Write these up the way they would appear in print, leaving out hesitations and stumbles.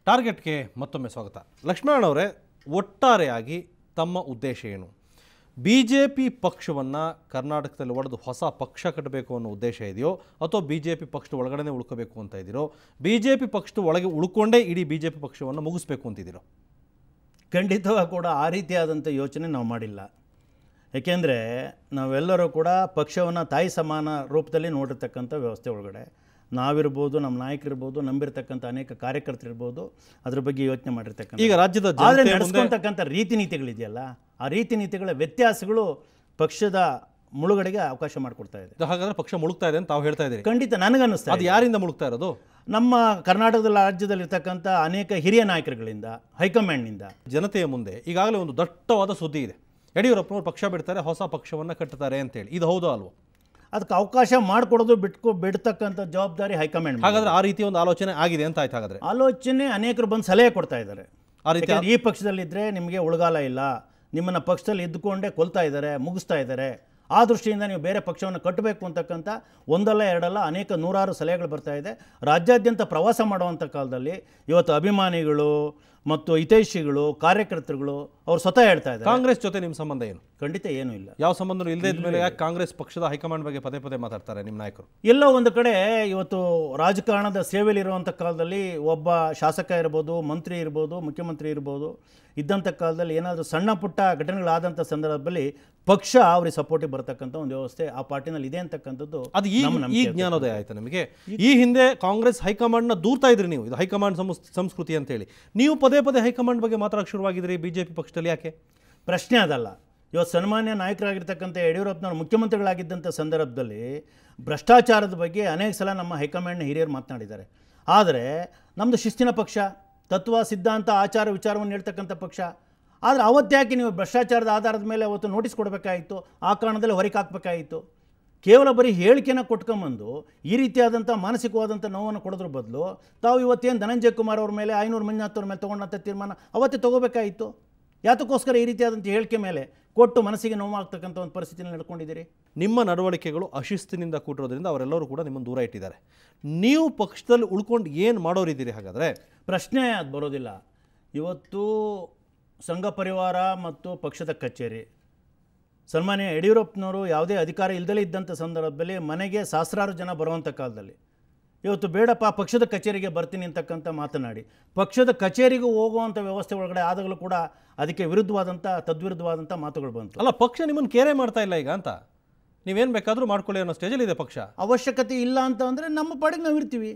ಟಾರ್ಗೆಟ್ಗೆ ಮತ್ತೊಮ್ಮೆ ಸ್ವಾಗತ. ಲಕ್ಷ್ಮಣ್ ಅವರೇ, ಒಟ್ಟಾರೆಯಾಗಿ ತಮ್ಮ ಉದ್ದೇಶ ಏನು? ಬಿಜೆಪಿ ಪಕ್ಷವನ್ನು ಕರ್ನಾಟಕದಲ್ಲಿ ಒಡೆದು ಹೊಸ ಪಕ್ಷ ಕಟ್ಟಬೇಕು ಅನ್ನೋ ಉದ್ದೇಶ ಇದೆಯೋ, ಅಥವಾ ಬಿಜೆಪಿ ಪಕ್ಷದ ಒಳಗಡೆ ಉಳ್ಕೋಬೇಕು ಅಂತ ಇದ್ದೀರೋ, ಬಿಜೆಪಿ ಪಕ್ಷದ ಒಳಗೆ ಉಳ್ಕೊಂಡೇ ಇಡೀ ಬಿಜೆಪಿ ಪಕ್ಷವನ್ನು ಮುಗಿಸ್ಬೇಕು ಅಂತಿದ್ದೀರೋ? ಖಂಡಿತವಾಗಿ ಕೂಡ ಆ ರೀತಿಯಾದಂಥ ಯೋಚನೆ ನಾವು ಮಾಡಿಲ್ಲ. ಏಕೆಂದರೆ ನಾವೆಲ್ಲರೂ ಕೂಡ ಪಕ್ಷವನ್ನು ತಾಯಿ ಸಮಾನ ರೂಪದಲ್ಲಿ ನೋಡಿರ್ತಕ್ಕಂಥ ವ್ಯವಸ್ಥೆ ಒಳಗಡೆ ನಾವಿರ್ಬೋದು, ನಮ್ಮ ನಾಯಕರಿರ್ಬೋದು, ನಂಬಿರ್ತಕ್ಕಂಥ ಅನೇಕ ಕಾರ್ಯಕರ್ತರಿರ್ಬೋದು, ಅದ್ರ ಬಗ್ಗೆ ಯೋಚನೆ ಮಾಡಿರ್ತಕ್ಕಂಥ. ಈಗ ರಾಜ್ಯದ ಆದರೆ ನಡೆಸ್ಕೊಳ್ತಕ್ಕಂಥ ರೀತಿ ನೀತಿಗಳಿದೆಯಲ್ಲ, ಆ ರೀತಿ ನೀತಿಗಳ ವ್ಯತ್ಯಾಸಗಳು ಪಕ್ಷದ ಮುಳುಗಡೆಗೆ ಅವಕಾಶ ಮಾಡಿಕೊಡ್ತಾ ಇದೆ. ಹಾಗಾದ್ರೆ ಪಕ್ಷ ಮುಳುಗ್ತಾ ಇದೆ ಅಂತ ತಾವು ಹೇಳ್ತಾ ಇದ್ದೀರಿ? ಖಂಡಿತ ನನಗನ್ನಿಸ್ತಾ. ಅದು ಯಾರಿಂದ ಮುಳುಗ್ತಾ ಇರೋದು? ನಮ್ಮ ಕರ್ನಾಟಕದ ರಾಜ್ಯದಲ್ಲಿರ್ತಕ್ಕಂಥ ಅನೇಕ ಹಿರಿಯ ನಾಯಕರುಗಳಿಂದ, ಹೈಕಮಾಂಡ್ನಿಂದ. ಜನತೆಯ ಮುಂದೆ ಈಗಾಗಲೇ ಒಂದು ದಟ್ಟವಾದ ಸುದ್ದಿ ಇದೆ, ಯಡಿಯೂರಪ್ಪನವರು ಪಕ್ಷ ಬಿಡ್ತಾರೆ, ಹೊಸ ಪಕ್ಷವನ್ನು ಕಟ್ಟುತ್ತಾರೆ ಅಂತೇಳಿ. ಇದು ಹೌದೋ ಅಲ್ವೋ? ಅದಕ್ಕೆ ಅವಕಾಶ ಮಾಡಿಕೊಡೋದು ಬಿಡ್ತಕ್ಕಂಥ ಜವಾಬ್ದಾರಿ ಹೈಕಮಾಂಡ್. ಹಾಗಾದ್ರೆ ಆ ರೀತಿ ಒಂದು ಆಲೋಚನೆ ಆಗಿದೆ ಅಂತ ಆಯ್ತು? ಹಾಗಾದ್ರೆ ಆಲೋಚನೆ ಅನೇಕರು ಬಂದು ಸಲಹೆ ಕೊಡ್ತಾ ಇದ್ದಾರೆ. ಆ ರೀತಿ ಈ ಪಕ್ಷದಲ್ಲಿದ್ದರೆ ನಿಮಗೆ ಉಳಗಾಲ ಇಲ್ಲ, ನಿಮ್ಮನ್ನು ಪಕ್ಷದಲ್ಲಿ ಇದ್ದುಕೊಂಡೇ ಕೊಲ್ತಾ ಇದ್ದಾರೆ, ಮುಗಿಸ್ತಾ ಇದ್ದಾರೆ, ಆ ದೃಷ್ಟಿಯಿಂದ ನೀವು ಬೇರೆ ಪಕ್ಷವನ್ನು ಕಟ್ಟಬೇಕು ಅಂತಕ್ಕಂಥ ಒಂದಲ್ಲ ಎರಡಲ್ಲ ಅನೇಕ ನೂರಾರು ಸಲಹೆಗಳು ಬರ್ತಾ ಇದೆ. ರಾಜ್ಯಾದ್ಯಂತ ಪ್ರವಾಸ ಮಾಡುವಂಥ ಕಾಲದಲ್ಲಿ ಇವತ್ತು ಅಭಿಮಾನಿಗಳು ಮತ್ತು ಹಿತೈಷಿಗಳು, ಕಾರ್ಯಕರ್ತರುಗಳು ಅವರು ಸ್ವತಃ ಹೇಳ್ತಾ ಇದ್ದಾರೆ. ಕಾಂಗ್ರೆಸ್ ಜೊತೆ ನಿಮ್ಮ ಸಂಬಂಧ ಏನು? ಖಂಡಿತ ಏನೂ ಇಲ್ಲ. ಯಾವ ಸಂಬಂಧನೂ ಇಲ್ಲದೇ ಇದ್ಮೇಲೆ ಯಾಕೆ ಕಾಂಗ್ರೆಸ್ ಪಕ್ಷದ ಹೈಕಮಾಂಡ್ ಬಗ್ಗೆ ಪದೇ ಪದೇ ಮಾತಾಡ್ತಾರೆ ನಿಮ್ಮ ನಾಯಕರು? ಎಲ್ಲೋ ಒಂದು ಕಡೆ ಇವತ್ತು ರಾಜಕಾರಣದ ಸೇವೆಯಲ್ಲಿರುವಂಥ ಕಾಲದಲ್ಲಿ ಒಬ್ಬ ಶಾಸಕ ಇರ್ಬೋದು, ಮಂತ್ರಿ ಇರ್ಬೋದು, ಮುಖ್ಯಮಂತ್ರಿ ಇರ್ಬೋದು, ಇದ್ದಂಥ ಕಾಲದಲ್ಲಿ ಏನಾದರೂ ಸಣ್ಣ ಪುಟ್ಟ ಘಟನೆಗಳಾದಂಥ ಸಂದರ್ಭದಲ್ಲಿ ಪಕ್ಷ ಅವ್ರಿಗೆ ಸಪೋರ್ಟಿಗೆ ಬರ್ತಕ್ಕಂಥ ಒಂದು ವ್ಯವಸ್ಥೆ ಆ ಪಾರ್ಟಿನಲ್ಲಿ ಇದೆ ಅಂತಕ್ಕಂಥದ್ದು. ಅದು ಈ ಜ್ಞಾನೋದಯ ಆಯ್ತು ನಿಮಗೆ? ಈ ಹಿಂದೆ ಕಾಂಗ್ರೆಸ್ ಹೈಕಮಾಂಡ್ನ ದೂರ್ತಾ ಇದ್ರಿ ನೀವು, ಇದು ಹೈಕಮಾಂಡ್ ಸಂಸ್ಕೃತಿ ಅಂತೇಳಿ. ನೀವು ಪದೇ ಪದೇ ಹೈಕಮಾಂಡ್ ಬಗ್ಗೆ ಮಾತಾಡೋಕೆ ಶುರುವಾಗಿದ್ರಿ ಬಿಜೆಪಿ ಪಕ್ಷದಲ್ಲಿ, ಯಾಕೆ? ಪ್ರಶ್ನೆ ಅದಲ್ಲ. ಇವತ್ತು ಸನ್ಮಾನ್ಯ ನಾಯಕರಾಗಿರ್ತಕ್ಕಂಥ ಯಡಿಯೂರಪ್ಪನವರು ಮುಖ್ಯಮಂತ್ರಿಗಳಾಗಿದ್ದಂಥ ಸಂದರ್ಭದಲ್ಲಿ ಭ್ರಷ್ಟಾಚಾರದ ಬಗ್ಗೆ ಅನೇಕ ಸಲ ನಮ್ಮ ಹೈಕಮಾಂಡ್ನ ಹಿರಿಯರು ಮಾತನಾಡಿದ್ದಾರೆ. ಆದರೆ ನಮ್ಮದು ಶಿಸ್ತಿನ ಪಕ್ಷ, ತತ್ವ ಸಿದ್ಧಾಂತ ಆಚಾರ ವಿಚಾರವನ್ನು ಹೇಳ್ತಕ್ಕಂಥ ಪಕ್ಷ. ಆದರೆ ಅವತ್ತ್ಯಾಕೆ ನೀವು ಭ್ರಷ್ಟಾಚಾರದ ಆಧಾರದ ಮೇಲೆ ಅವತ್ತು ನೋಟಿಸ್ ಕೊಡಬೇಕಾಯಿತು, ಆ ಕಾರಣದಲ್ಲಿ ಹೊರಗೆ ಹಾಕಬೇಕಾಯಿತು? ಕೇವಲ ಬರೀ ಹೇಳಿಕೆನ ಕೊಟ್ಕೊಂಬಂದು ಈ ರೀತಿಯಾದಂಥ ಮಾನಸಿಕವಾದಂಥ ನೋವನ್ನು ಕೊಡೋದ್ರ ಬದಲು ತಾವು ಇವತ್ತೇನು ಧನಂಜಯ ಕುಮಾರ್ ಅವ್ರ ಮೇಲೆ, ಐನೂರು ಮಂಜುನಾಥ್ ಅವ್ರ ಮೇಲೆ ತೊಗೊಂಡಂಥ ತೀರ್ಮಾನ ಅವತ್ತೇ ತೊಗೋಬೇಕಾಯಿತು. ಯಾತಕ್ಕೋಸ್ಕರ ಈ ರೀತಿಯಾದಂಥ ಹೇಳಿಕೆ ಮೇಲೆ ಕೊಟ್ಟು ಮನಸ್ಸಿಗೆ ನೋವಾಗ್ತಕ್ಕಂಥ ಒಂದು ಪರಿಸ್ಥಿತಿಯಲ್ಲಿ ನಡ್ಕೊಂಡಿದ್ದೀರಿ? ನಿಮ್ಮ ನಡವಳಿಕೆಗಳು ಅಶಿಸ್ತಿನಿಂದ ಕೂಟಿರೋದ್ರಿಂದ ಅವರೆಲ್ಲರೂ ಕೂಡ ನಿಮ್ಮನ್ನು ದೂರ ಇಟ್ಟಿದ್ದಾರೆ. ನೀವು ಪಕ್ಷದಲ್ಲಿ ಉಳ್ಕೊಂಡು ಏನು ಮಾಡೋರಿದ್ದೀರಿ? ಹಾಗಾದರೆ ಪ್ರಶ್ನೆ ಅದು ಬರೋದಿಲ್ಲ. ಇವತ್ತು ಸಂಘ ಪರಿವಾರ ಮತ್ತು ಪಕ್ಷದ ಕಚೇರಿ, ಸನ್ಮಾನ್ಯ ಯಡಿಯೂರಪ್ಪನವರು ಯಾವುದೇ ಅಧಿಕಾರ ಇಲ್ಲದಲೇ ಇದ್ದಂಥ ಸಂದರ್ಭದಲ್ಲಿ ಮನೆಗೆ ಸಹಸ್ರಾರು ಜನ ಬರುವಂಥ ಕಾಲದಲ್ಲಿ ಇವತ್ತು ಬೇಡಪ್ಪ ಪಕ್ಷದ ಕಚೇರಿಗೆ ಬರ್ತೀನಿ ಅಂತಕ್ಕಂಥ ಮಾತನಾಡಿ ಪಕ್ಷದ ಕಚೇರಿಗೆ ಹೋಗುವಂಥ ವ್ಯವಸ್ಥೆ ಒಳಗಡೆ ಆದಾಗಲೂ ಕೂಡ ಅದಕ್ಕೆ ವಿರುದ್ಧವಾದಂಥ ತದ್ವಿರುದ್ಧವಾದಂಥ ಮಾತುಗಳು ಬಂತು. ಅಲ್ಲ, ಪಕ್ಷ ನಿಮ್ಮನ್ನು ಕೇರೆ ಮಾಡ್ತಾ ಇಲ್ಲ ಈಗ ಅಂತ, ನೀವೇನು ಬೇಕಾದರೂ ಮಾಡ್ಕೊಳ್ಳಿ ಅನ್ನೋ ಸ್ಟೇಜಲ್ಲಿ ಇದೆ ಪಕ್ಷ. ಅವಶ್ಯಕತೆ ಇಲ್ಲ ಅಂತ ಅಂದರೆ ನಮ್ಮ ಪಾಡಿಗೆ ನಾವು ಇರ್ತೀವಿ.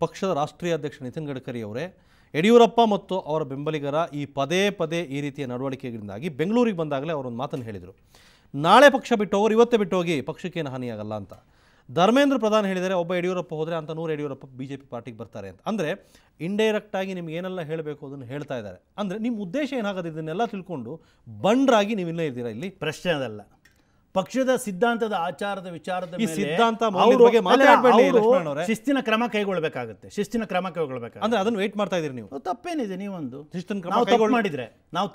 ಪಕ್ಷದ ರಾಷ್ಟ್ರೀಯ ಅಧ್ಯಕ್ಷ ನಿತಿನ್ ಗಡ್ಕರಿ ಅವರೇ, ಯಡಿಯೂರಪ್ಪ ಮತ್ತು ಅವರ ಬೆಂಬಲಿಗರ ಈ ಪದೇ ಪದೇ ಈ ರೀತಿಯ ನಡವಳಿಕೆಗಳಿಂದಾಗಿ ಬೆಂಗಳೂರಿಗೆ ಬಂದಾಗಲೇ ಅವರೊಂದು ಮಾತನ್ನು ಹೇಳಿದರು, ನಾಳೆ ಪಕ್ಷ ಬಿಟ್ಟು ಹೋಗೋರು ಇವತ್ತೇ ಬಿಟ್ಟು ಹೋಗಿ, ಪಕ್ಷಕ್ಕೇನು ಹಾನಿಯಾಗಲ್ಲ ಅಂತ. ಧರ್ಮೇಂದ್ರ ಪ್ರಧಾನ್ ಹೇಳಿದರೆ, ಒಬ್ಬ ಯಡಿಯೂರಪ್ಪ ಹೋದರೆ ಅಂತ 100 ಯಡಿಯೂರಪ್ಪ ಬಿಜೆಪಿ ಪಾರ್ಟಿಗೆ ಬರ್ತಾರೆ ಅಂತ. ಅಂದರೆ ಇಂಡೈರೆಕ್ಟಾಗಿ ನಿಮ್ಗೆ ಏನೆಲ್ಲ ಹೇಳಬೇಕು ಅದನ್ನು ಹೇಳ್ತಾ ಇದ್ದಾರೆ. ಅಂದರೆ ನಿಮ್ಮ ಉದ್ದೇಶ ಏನಾಗೋದು? ಇದನ್ನೆಲ್ಲ ತಿಳ್ಕೊಂಡು ಬಂಡ್ರಾಗಿ ನೀವು ಇನ್ನೇ ಇದ್ದೀರಾ ಇಲ್ಲಿ? ಪ್ರಶ್ನೆ ಅದಲ್ಲ. ಪಕ್ಷದ ಸಿದ್ಧಾಂತದ ಆಚಾರದ ವಿಚಾರದ ಮೇಲೆ ಸಿದ್ಧಾಂತ ಶಿಸ್ತಿನ ಕ್ರಮ ಕೈಗೊಳ್ಳಬೇಕಾಗುತ್ತೆ. ಶಿಸ್ತಿನ ಕ್ರಮ ಕೈಗೊಳ್ಳಬೇಕಾಗುತ್ತೆ. ಅಂದ್ರೆ ಅದನ್ನು ವೇಟ್ ಮಾಡ್ತಾ ಇದ್ದೀರಿ ನೀವು? ತಪ್ಪೇನಿದೆ? ನೀವೊಂದು ಶಿಸ್ತಿನ ಕ್ರಮ ನಾವು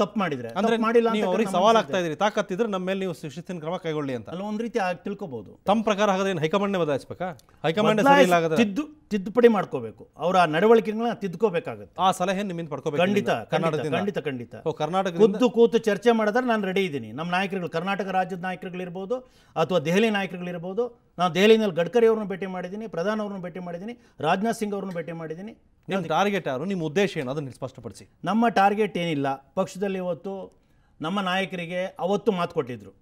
ತಪ್ಪು ಮಾಡಿದ್ರೆ ಅಂದ್ರೆ ಮಾಡಿಲ್ಲ ನೀವು ಅವ್ರಿಗೆ ಸವಾಲ್ ಆಗ್ತಾ ಇದ್ದೀರಿ, ತಾಕತ್ತಿದ್ರೆ ನಮ್ಮ ಮೇಲೆ ನೀವು ಶಿಸ್ತಿನ ಕ್ರಮ ಕೈಗೊಳ್ಳಿ ಅಂತ. ಅಲ್ಲ, ಒಂದು ರೀತಿ ತಿಳ್ಕೊಬಹುದು. ತಮ್ಮ ಪ್ರಕಾರ ಹಾಗಾದ್ರೆ ಏನು ಹೈಕಮಾಂಡ್ ಬದಲಾಯಿಸಬೇಕಾ? ಹೈಕಮಾಂಡ್ ಸರಿ ಇಲ್ಲ ಹಾಗಾದ್ರೆ ತಿದ್ದುಪಡಿ ಮಾಡ್ಕೋಬೇಕು, ಅವರ ನಡವಳಿಕೆಗಳನ್ನ ತಿದ್ದುಕೋಬೇಕಾಗುತ್ತೆ. ಆ ಸಲಹೆ ನಿಮ್ಮಿಂದ ಪಡ್ಕೋಬೇಕು. ಖಂಡಿತ ಖಂಡಿತ ಕೂತು ಚರ್ಚೆ ಮಾಡಿದ್ರೆ ನಾನು ರೆಡಿ ಇದ್ದೀನಿ. ನಮ್ಮ ನಾಯಕರುಗಳು, ಕರ್ನಾಟಕ ರಾಜ್ಯದ ನಾಯಕರುಗಳಿರ್ಬೋದು ಅಥವಾ ದೆಹಲಿ ನಾಯಕರುಗಳಿರ್ಬೋದು, ನಾನು ದೆಹಲಿನಲ್ಲಿ ಗಡ್ಕರಿ ಅವ್ರನ್ನ ಭೇಟಿ ಮಾಡಿದ್ದೀನಿ, ಪ್ರಧಾನ್ ಅವ್ರನ್ನ ಭೇಟಿ ಮಾಡಿದ್ದೀನಿ, ರಾಜನಾಥ್ ಸಿಂಗ್ ಅವ್ರನ್ನ ಭೇಟಿ ಮಾಡಿದ್ದೀನಿ. ನಿಮ್ಮ ಟಾರ್ಗೆಟ್ ಯಾರು? ನಿಮ್ಮ ಉದ್ದೇಶ ಏನು? ಅದನ್ನು ಸ್ಪಷ್ಟಪಡಿಸಿ. ನಮ್ಮ ಟಾರ್ಗೆಟ್ ಏನಿಲ್ಲ. ಪಕ್ಷದಲ್ಲಿ ಇವತ್ತು ನಮ್ಮ ನಾಯಕರಿಗೆ ಅವತ್ತು ಮಾತು ಕೊಟ್ಟಿದ್ರು,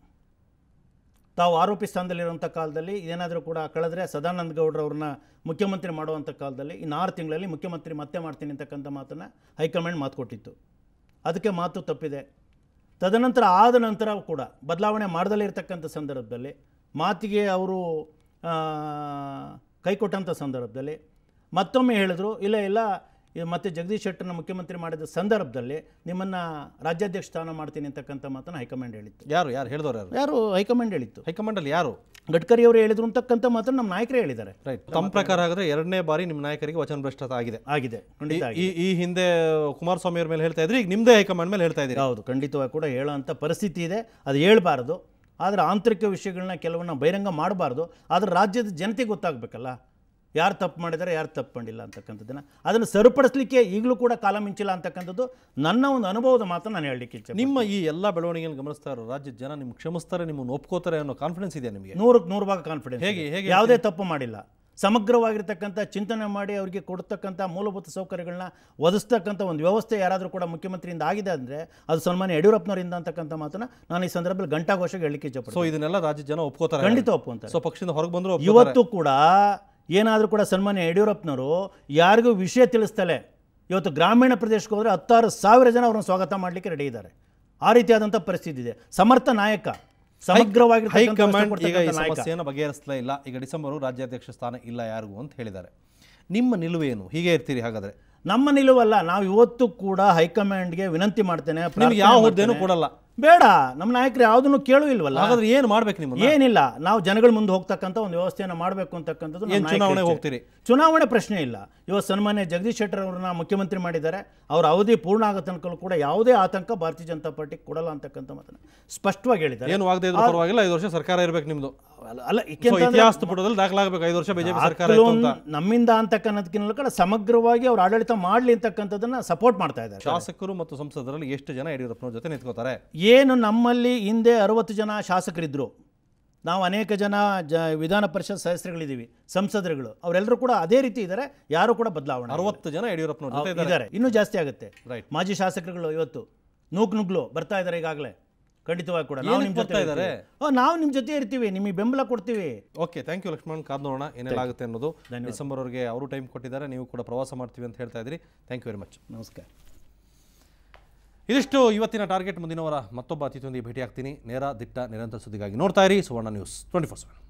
ತಾವು ಆರೋಪಿ ಸ್ಥಾನದಲ್ಲಿರುವಂಥ ಕಾಲದಲ್ಲಿ ಏನಾದರೂ ಕೂಡ ಕಳೆದ್ರೆ ಸದಾನಂದ ಗೌಡ್ರವ್ರನ್ನ ಮುಖ್ಯಮಂತ್ರಿ ಮಾಡುವಂಥ ಕಾಲದಲ್ಲಿ ಇನ್ನು 6 ತಿಂಗಳಲ್ಲಿ ಮುಖ್ಯಮಂತ್ರಿ ಮತ್ತೆ ಮಾಡ್ತೀನಿ ಅಂತಕ್ಕಂಥ ಮಾತನ್ನು ಹೈಕಮಾಂಡ್ ಮಾತು ಕೊಟ್ಟಿತ್ತು. ಅದಕ್ಕೆ ಮಾತು ತಪ್ಪಿದೆ. ತದನಂತರ ಆದ ನಂತರ ಕೂಡ ಬದಲಾವಣೆ ಮಾಡದಲ್ಲೇ ಇರತಕ್ಕಂಥ ಸಂದರ್ಭದಲ್ಲಿ ಮಾತಿಗೆ ಅವರು ಕೈ ಕೊಟ್ಟಂಥ ಸಂದರ್ಭದಲ್ಲಿ ಮತ್ತೊಮ್ಮೆ ಹೇಳಿದ್ರು, ಇಲ್ಲ ಮತ್ತೆ ಜಗದೀಶ್ ಶೆಟ್ಟರ್ನ ಮುಖ್ಯಮಂತ್ರಿ ಮಾಡಿದ ಸಂದರ್ಭದಲ್ಲಿ ನಿಮ್ಮನ್ನು ರಾಜ್ಯಾಧ್ಯಕ್ಷ ಸ್ಥಾನ ಮಾಡ್ತೀನಿ ಅಂತಕ್ಕಂಥ ಮಾತನ್ನು ಹೈಕಮಾಂಡ್ ಹೇಳಿತ್ತು. ಯಾರು ಹೇಳಿದವರು? ಯಾರು? ಹೈಕಮಾಂಡ್ ಹೇಳಿತ್ತು. ಹೈಕಮಾಂಡಲ್ಲಿ ಯಾರು? ಗಡ್ಕರಿ ಅವರು ಹೇಳಿದ್ರು ಅಂತಕ್ಕಂಥ ಮಾತನ್ನು ನಮ್ಮ ನಾಯಕರೇ ಹೇಳಿದ್ದಾರೆ. ರೈಟ್. ತಮ್ಮ ಪ್ರಕಾರ ಹಾಗಾದ್ರೆ 2ನೇ ಬಾರಿ ನಿಮ್ಮ ನಾಯಕರಿಗೆ ವಚನ ಭ್ರಷ್ಟತೆ ಆಗಿದೆ. ಈ ಹಿಂದೆ ಕುಮಾರಸ್ವಾಮಿ ಅವ್ರ ಮೇಲೆ ಹೇಳ್ತಾ ಇದ್ರಿ, ಈಗ ನಿಮ್ಮದೇ ಹೈಕಮಾಂಡ್ ಮೇಲೆ ಹೇಳ್ತಾ ಇದ್ದೀರಿ. ಹೌದು, ಖಂಡಿತವಾಗಿ ಕೂಡ ಹೇಳೋಂಥ ಪರಿಸ್ಥಿತಿ ಇದೆ. ಅದು ಹೇಳ್ಬಾರ್ದು. ಆದರೆ ಆಂತರಿಕ ವಿಷಯಗಳನ್ನ ಕೆಲವನ್ನ ಬಹಿರಂಗ ಮಾಡಬಾರ್ದು. ಆದರೆ ರಾಜ್ಯದ ಜನತೆಗೆ ಗೊತ್ತಾಗಬೇಕಲ್ಲ. ಯಾರು ತಪ್ಪು ಮಾಡಿದ್ದಾರೆ ಯಾರು ತಪ್ಪು ಮಾಡಿಲ್ಲ ಅಂತಕ್ಕಂಥದ್ದನ್ನು ಅದನ್ನು ಸರಿಪಡಿಸಲಿಕ್ಕೆ ಈಗಲೂ ಕೂಡ ಕಾಲ ಮಿಂಚಿಲ್ಲ ಅಂತಕ್ಕಂಥದ್ದು ನನ್ನ ಒಂದು ಅನುಭವದ ಮಾತನ್ನು ನಾನು ಹೇಳಲಿಕ್ಕೆ ಇಚ್ಛೆ. ನಿಮ್ಮ ಈ ಎಲ್ಲ ಬೆಳವಣಿಗೆಯನ್ನು ಗಮನಿಸ್ತಾ ಇರೋ ರಾಜ್ಯದ ಜನ ನಿಮ್ಗೆ ಕ್ಷಮಿಸ್ತಾರೆ, ನಿಮ್ಮನ್ನು ಒಪ್ಕೋತಾರೆ ಅನ್ನೋ ಕಾನ್ಫಿಡೆನ್ಸ್ ಇದೆ ನಿಮಗೆ? 100ಕ್ಕೆ 100% ಕಾನ್ಫಿಡೆನ್ಸ್. ಹೇಗೆ ಯಾವುದೇ ತಪ್ಪು ಮಾಡಿಲ್ಲ, ಸಮಗ್ರವಾಗಿರ್ತಕ್ಕಂಥ ಚಿಂತನೆ ಮಾಡಿ ಅವರಿಗೆ ಕೊಡ್ತಕ್ಕಂಥ ಮೂಲಭೂತ ಸೌಕರ್ಯಗಳನ್ನ ಒದಗಿಸ್ತಕ್ಕಂಥ ಒಂದು ವ್ಯವಸ್ಥೆ ಯಾರಾದರೂ ಕೂಡ ಮುಖ್ಯಮಂತ್ರಿಯಿಂದ ಆಗಿದೆ ಅಂದರೆ ಅದು ಸನ್ಮಾನ್ಯ ಯಡಿಯೂರಪ್ಪನವರಿಂದ ಅಂತಕ್ಕಂಥ ಮಾತನ್ನು ನಾನು ಈ ಸಂದರ್ಭದಲ್ಲಿ ಘಂಟಾಘೋಷಕ್ಕೆ ಹೇಳಲಿಕ್ಕೆ ಇಚ್ಛೆ. ಸೊ ಇದನ್ನೆಲ್ಲ ರಾಜ್ಯದ ಜನ ಒಪ್ಕೋತಾರೆ, ಖಂಡಿತ ಒಪ್ಪುವಂತಾರೆ. ಸೊ ಪಕ್ಷದಿಂದ ಹೊರಗೆ ಬಂದರೂ ಇವತ್ತು ಕೂಡ ಏನಾದರೂ ಕೂಡ ಸನ್ಮಾನ್ಯ ಯಡಿಯೂರಪ್ಪನವರು ಯಾರಿಗೂ ವಿಷಯ ತಿಳಿಸ್ತಲೇ ಇವತ್ತು ಗ್ರಾಮೀಣ ಪ್ರದೇಶಕ್ಕೆ ಹೋದರೆ 16,000 ಜನ ಅವ್ರನ್ನ ಸ್ವಾಗತ ಮಾಡಲಿಕ್ಕೆ ರೆಡಿ ಇದ್ದಾರೆ. ಆ ರೀತಿಯಾದಂಥ ಪರಿಸ್ಥಿತಿ ಇದೆ. ಸಮರ್ಥ ನಾಯಕ, ಸಮಗ್ರವಾಗಿ ಹೈಕಮಾಂಡ್ ಈಗ ಈ ಸಮಸ್ಯೆಯನ್ನು ಬಗೆಹರಿಸಲೇ ಇಲ್ಲ. ಈಗ ಡಿಸೆಂಬರ್ ರಾಜ್ಯಾಧ್ಯಕ್ಷ ಸ್ಥಾನ ಇಲ್ಲ ಯಾರಿಗೂ ಅಂತ ಹೇಳಿದ್ದಾರೆ. ನಿಮ್ಮ ನಿಲುವೇನು? ಹೀಗೆ ಇರ್ತೀರಿ ಹಾಗಾದ್ರೆ? ನಮ್ಮ ನಿಲುವಲ್ಲ, ನಾವು ಇವತ್ತು ಕೂಡ ಹೈಕಮಾಂಡ್ಗೆ ವಿನಂತಿ ಮಾಡ್ತೇನೆ, ಯಾವ ಹುದ್ದೆನೂ ಕೊಡಲ್ಲ, ಬೇಡ, ನಮ್ಮ ನಾಯಕರು ಯಾವುದನ್ನು ಕೇಳೂ ಇಲ್ವಲ್ಲ. ಹಾಗಾದ್ರೆ ಏನು ಮಾಡ್ಬೇಕು? ನಿಮ್ಮ ಏನಿಲ್ಲ, ನಾವು ಜನಗಳ ಮುಂದೆ ಹೋಗ್ತಕ್ಕಂಥ ಒಂದು ವ್ಯವಸ್ಥೆಯನ್ನು ಮಾಡಬೇಕು ಅಂತಕ್ಕಂಥದ್ದು. ಚುನಾವಣೆ ಹೋಗ್ತೀರಿ? ಚುನಾವಣೆ ಪ್ರಶ್ನೆ ಇಲ್ಲ. ಇವತ್ತು ಸನ್ಮಾನ್ಯ ಜಗದೀಶ್ ಶೆಟ್ಟರ್ ಅವರನ್ನ ಮುಖ್ಯಮಂತ್ರಿ ಮಾಡಿದ್ದಾರೆ. ಅವರ ಅವಧಿ ಪೂರ್ಣ ಆಗೋ ತನಕ ಕೂಡ ಯಾವುದೇ ಆತಂಕ ಭಾರತೀಯ ಜನತಾ ಪಾರ್ಟಿ ಕೊಡಲ್ಲ ಅಂತಕ್ಕಂಥ ಮಾತನ್ನು ಸ್ಪಷ್ಟವಾಗಿ ಹೇಳಿದ್ದಾರೆ. ಏನು ಆಗದೆ ಇದ್ರೂ ಪರವಾಗಿಲ್ಲ, 5 ವರ್ಷ ಸರ್ಕಾರ ಇರಬೇಕು ನಿಮ್ದು. ಅಲ್ಲ, ಇತಿಹಾಸದ ಪುಟದಲ್ಲಿ ದಾಖಲಾಗಬೇಕು 5 ವರ್ಷ ಬಿಜೆಪಿ ಸರ್ಕಾರ ನಮ್ಮಿಂದ ಅಂತಕ್ಕನ್ನೋದಕ್ಕಿಂತ ಕೂಡ ಸಮಗ್ರವಾಗಿ ಅವ್ರು ಆಡಳಿತ ಮಾಡಲಿ ಅಂತಕ್ಕಂಥದ್ದನ್ನ ಸಪೋರ್ಟ್ ಮಾಡ್ತಾ ಇದ್ದಾರೆ. ಶಾಸಕರು ಮತ್ತು ಸಂಸದರಲ್ಲಿ ಎಷ್ಟು ಜನ ಯಡಿಯೂರಪ್ಪನವ್ರ ಜೊತೆ ನಿಂತ್ಕೋತಾರೆ? ಏನು ನಮ್ಮಲ್ಲಿ ಹಿಂದೆ 60 ಜನ ಶಾಸಕರಿದ್ದರು, ನಾವು ಅನೇಕ ಜನ ವಿಧಾನ ಪರಿಷತ್ ಸದಸ್ಯರುಗಳಿದ್ದೀವಿ, ಸಂಸದರುಗಳು, ಅವರೆಲ್ಲರೂ ಕೂಡ ಅದೇ ರೀತಿ ಇದ್ದಾರೆ. ಯಾರು ಕೂಡ ಬದಲಾವಣೆ 60 ಜನ ಯಡಿಯೂರಪ್ಪನವ್ರ ಜೊತೆ ಇದ್ದಾರೆ. ಇನ್ನೂ ಜಾಸ್ತಿ ಆಗುತ್ತೆ. ರೈಟ್. ಮಾಜಿ ಶಾಸಕರುಗಳು ಇವತ್ತು ನುಗ್ಲು ಬರ್ತಾ ಇದ್ದಾರೆ ಈಗಾಗಲೇ. ಖಂಡಿತವಾಗಿ ಕೂಡ ನಾವು ನಿಮ್ಮ ಜೊತೆ ಇದ್ದಾರೆ, ನಾವು ನಿಮ್ಮ ಜೊತೆ ಇರ್ತೀವಿ, ನಿಮಗೆ ಬೆಂಬಲ ಕೊಡ್ತೀವಿ. Okay, thank you Lakshman. ಕಾದ್ ನೋಡೋಣ ಏನೆಲ್ಲ ಆಗುತ್ತೆ ಅನ್ನೋದು. ಡಿಸೆಂಬರ್ ವರೆಗೆ ಅವರು ಟೈಮ್ ಕೊಟ್ಟಿದ್ದಾರೆ, ನೀವು ಕೂಡ ಪ್ರವಾಸ ಮಾಡ್ತೀವಿ ಅಂತ ಹೇಳ್ತಾ ಇದ್ರಿ. Thank you very much. ನಮಸ್ಕಾರ. ಇದಿಷ್ಟು ಇವತ್ತಿನ ಟಾರ್ಗೆಟ್. ಮುಂದಿನವರ ಮತ್ತೊಬ್ಬ ಅತಿಥಿಯೊಂದಿಗೆ ಭೇಟಿ ಆಗ್ತೀನಿ. ನೇರ, ದಿಟ್ಟ, ನಿರಂತರ ಸುದ್ದಿಗಾಗಿ ನೋಡ್ತಾ ಇರಿ ಸುವರ್ಣ ನ್ಯೂಸ್ 24/7.